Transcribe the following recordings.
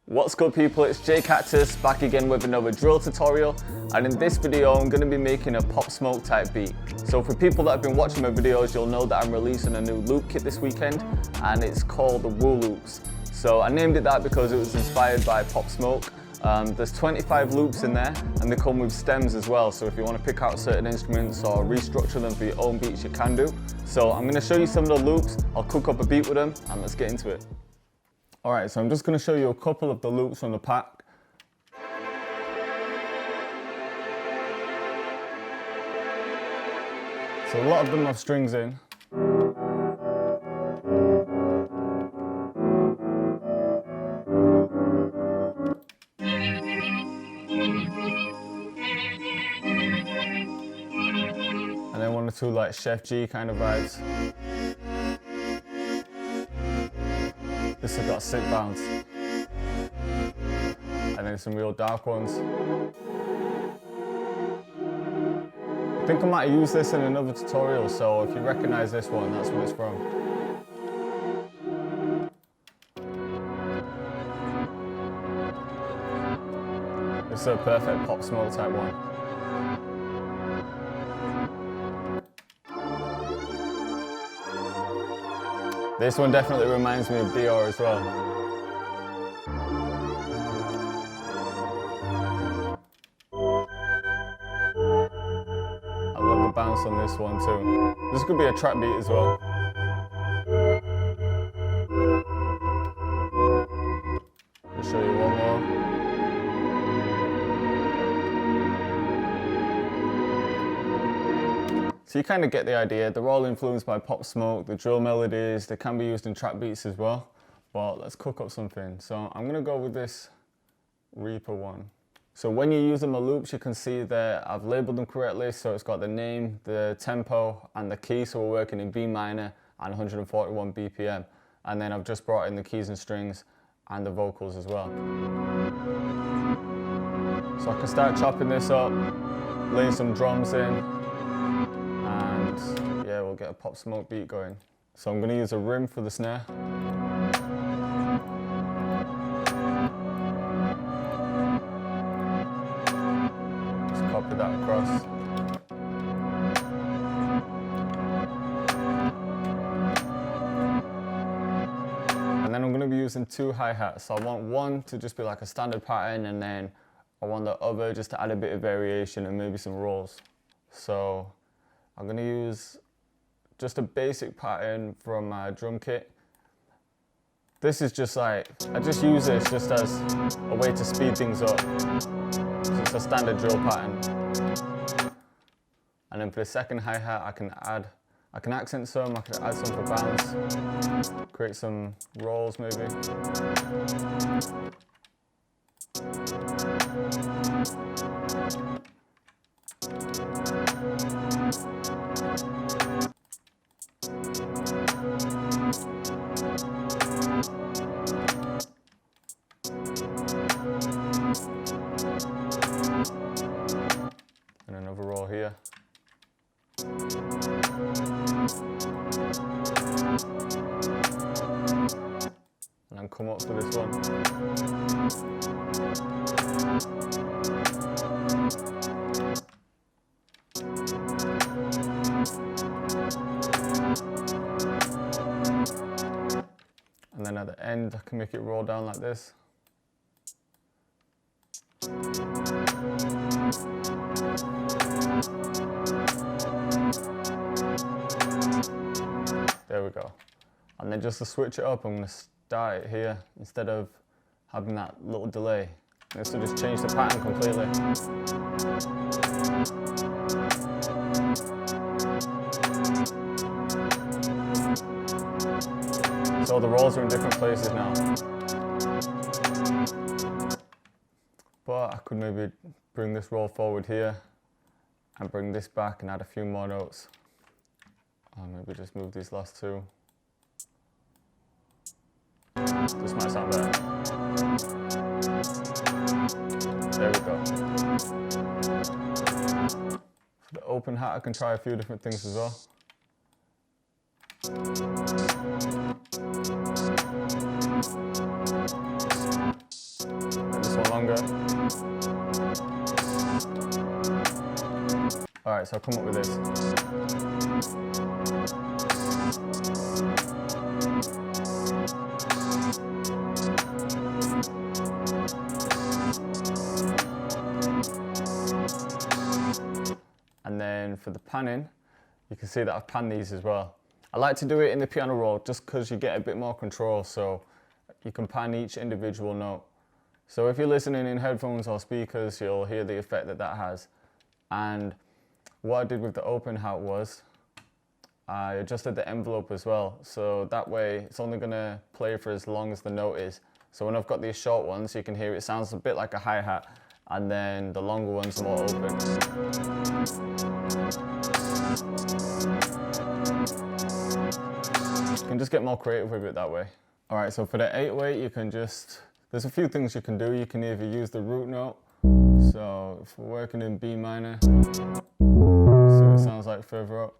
What's good people, it's JayCactus back again with another drill tutorial, and in this video I'm going to be making a pop smoke type beat. So for people that have been watching my videos, you'll know that I'm releasing a new loop kit this weekend and it's called the Woo Loops. So I named it that because it was inspired by Pop Smoke. There's 25 loops in there and they come with stems as well, so if you want to pick out certain instruments or restructure them for your own beats you can do. So I'm going to show you some of the loops, I'll cook up a beat with them and let's get into it. Alright, so I'm just going to show you a couple of the loops from the pack. So a lot of them have strings in. And then one or two like Chef G kind of vibes. This has got a sick bounce. And then some real dark ones. I think I might use this in another tutorial, so if you recognize this one, that's what it's from. This is a perfect pop smoke type one. This one definitely reminds me of Dior as well. I love the bounce on this one too. This could be a trap beat as well. I'll show you one more. So you kind of get the idea, they're all influenced by Pop Smoke, the drill melodies, they can be used in trap beats as well. But let's cook up something. So I'm gonna go with this Reaper one. So when you're using my loops, you can see that I've labeled them correctly. So it's got the name, the tempo, and the key. So we're working in B minor and 141 BPM. And then I've just brought in the keys and strings and the vocals as well. So I can start chopping this up, laying some drums in. And yeah, we'll get a Pop Smoke beat going. So I'm going to use a rim for the snare. Just copy that across. And then I'm going to be using two hi-hats. So I want one to just be like a standard pattern, and then I want the other just to add a bit of variation and maybe some rolls. So I'm going to use just a basic pattern from my drum kit. This is just like, I just use this just as a way to speed things up. So it's a standard drill pattern. And then for the second hi-hat I can accent some, I can add some for bounce, create some rolls maybe. And another roll here. And then come up to this one. And then at the end I can make it roll down like this. There we go. And then just to switch it up, I'm going to start it here instead of having that little delay. This will just change the pattern completely. So the rolls are in different places now. But I could maybe bring this roll forward here and bring this back and add a few more notes. Maybe just move these last two. This might sound better. There we go. For the open hat I can try a few different things as well. longer. Alright, so I'll come up with this. And then for the panning, you can see that I've panned these as well. I like to do it in the piano roll just because you get a bit more control, so you can pan each individual note. So if you're listening in headphones or speakers, you'll hear the effect that that has. And what I did with the open hat was I adjusted the envelope as well, so that way it's only going to play for as long as the note is. So when I've got these short ones, you can hear it sounds a bit like a hi-hat, and then the longer ones are more open. You can just get more creative with it that way. Alright, so for the 808, you can just, there's a few things you can do. You can either use the root note, so if we're working in B minor, see what it sounds like further up.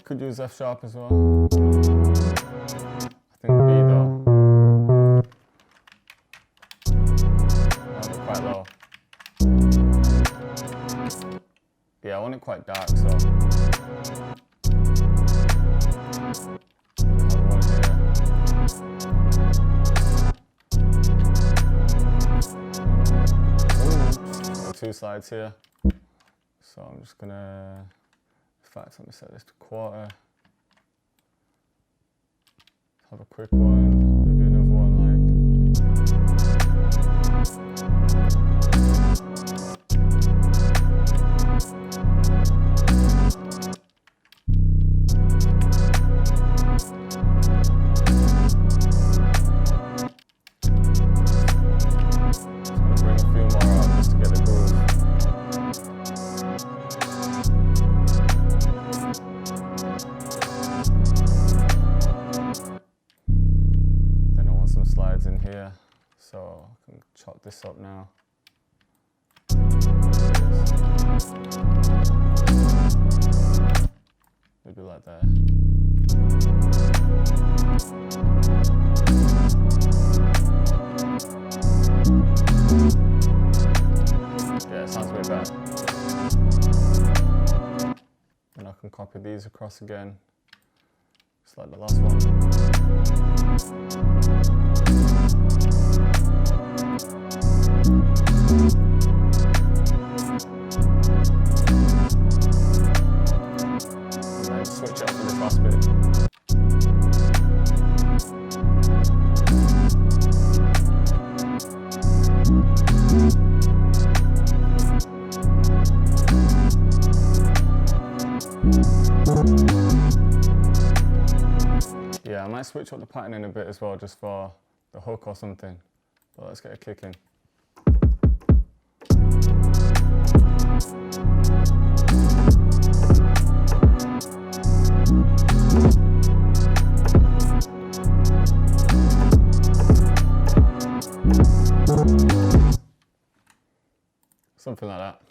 Could use F sharp as well. I think B though. Quite low. Yeah, I want it quite dark, so. Got 2 slides here. So I'm just gonna, in fact, let me set this to quarter. Have a quick one, maybe another one like. In here, so I can chop this up now. Maybe like that. Yeah, it sounds a bit better. And I can copy these across again, just like the last one. Switch up for this last bit. Yeah, I might switch up the pattern in a bit as well, just for the hook or something. But let's get a kick in. Something like that.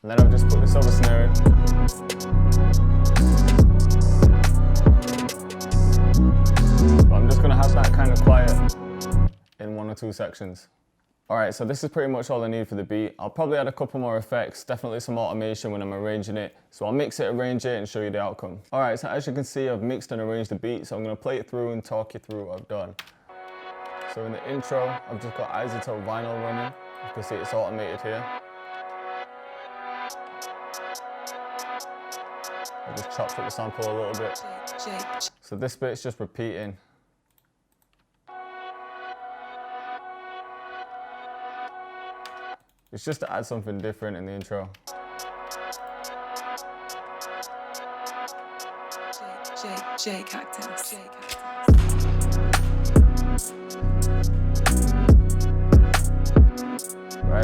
And then I've just put this over snare in. But I'm just going to have that kind of quiet in 1 or 2 sections. Alright, so this is pretty much all I need for the beat. I'll probably add a couple more effects, definitely some automation when I'm arranging it. So I'll mix it, arrange it, and show you the outcome. Alright, so as you can see, I've mixed and arranged the beat, so I'm going to play it through and talk you through what I've done. So in the intro, I've just got isotope vinyl running. You can see it's automated here. I just chopped up the sample a little bit. So this bit's just repeating. It's just to add something different in the intro. JayCactus.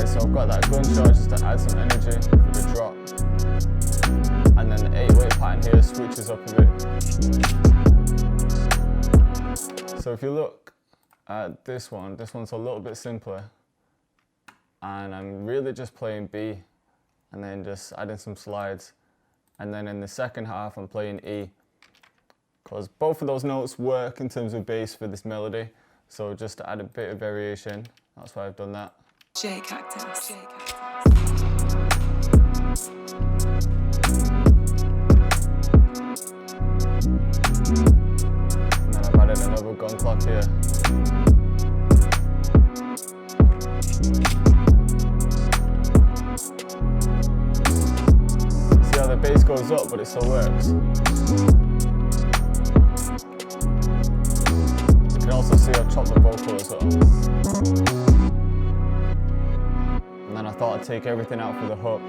Right, so I've got that gunshot just to add some energy for the drop. And then the 8-way pattern here switches up a bit. So if you look at this one's a little bit simpler. And I'm really just playing B and then just adding some slides. And then in the second half, I'm playing E, because both of those notes work in terms of bass for this melody. So just to add a bit of variation, that's why I've done that. JayCactus. And then I've added another gun clock here. See how the bass goes up, but it still works. You can also see I've chopped the vocal as well. And then I thought I'd take everything out for the hook.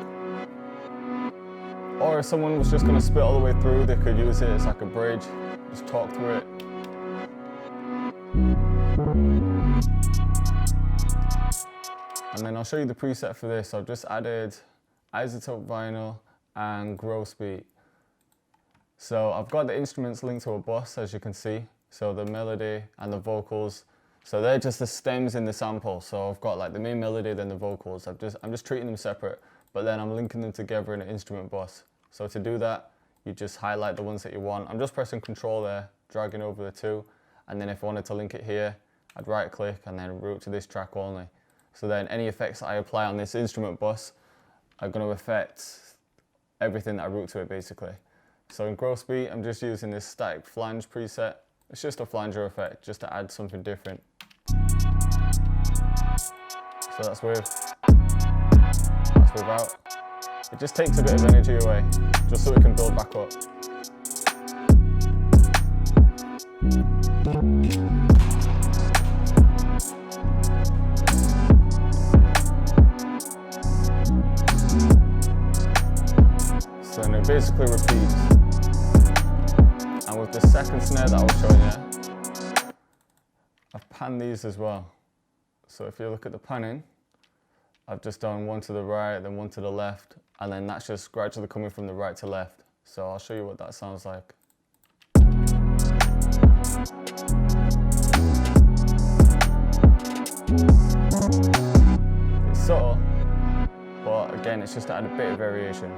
Or if someone was just going to spit all the way through, they could use it as like a bridge, just talk through it. And then I'll show you the preset for this. I've just added isotope vinyl and gross beat. So I've got the instruments linked to a bus, as you can see. So the melody and the vocals, so they're just the stems in the sample. So I've got like the main melody, then the vocals. I'm just treating them separate, but then I'm linking them together in an instrument bus. So to do that, you just highlight the ones that you want. I'm just pressing Control there, dragging over the two, and then if I wanted to link it here, I'd right click and then route to this track only. So then any effects that I apply on this instrument bus are going to affect everything that I route to it basically. So in gross beat, I'm just using this static flange preset. It's just a flanger effect, just to add something different. So that's without. It just takes a bit of energy away, just so it can build back up. So then it basically repeats. And with the second snare that I was showing you, I've panned these as well. So if you look at the panning, I've just done one to the right, then one to the left, and then that's just gradually coming from the right to left. So I'll show you what that sounds like. It's subtle, but again, it's just to add a bit of variation.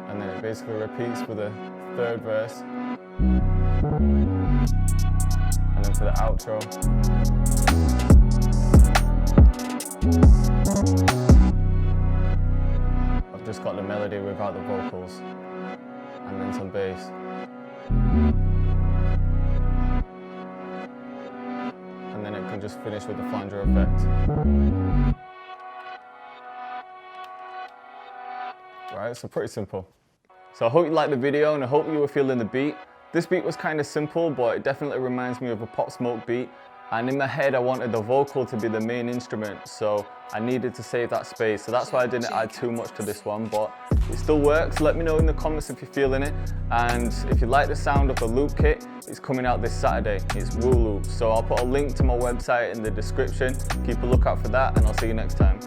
And then it basically repeats for the third verse. And then for the outro. I've just got the melody without the vocals. And then some bass. And then it can just finish with the flanger effect. Right, so pretty simple. So I hope you liked the video and I hope you were feeling the beat. This beat was kind of simple, but it definitely reminds me of a Pop Smoke beat. And in my head, I wanted the vocal to be the main instrument, so I needed to save that space. So that's why I didn't add too much to this one, but it still works. Let me know in the comments if you're feeling it. And if you like the sound of the loop kit, it's coming out this Saturday. It's Woo Loop. So I'll put a link to my website in the description. Keep a lookout for that, and I'll see you next time.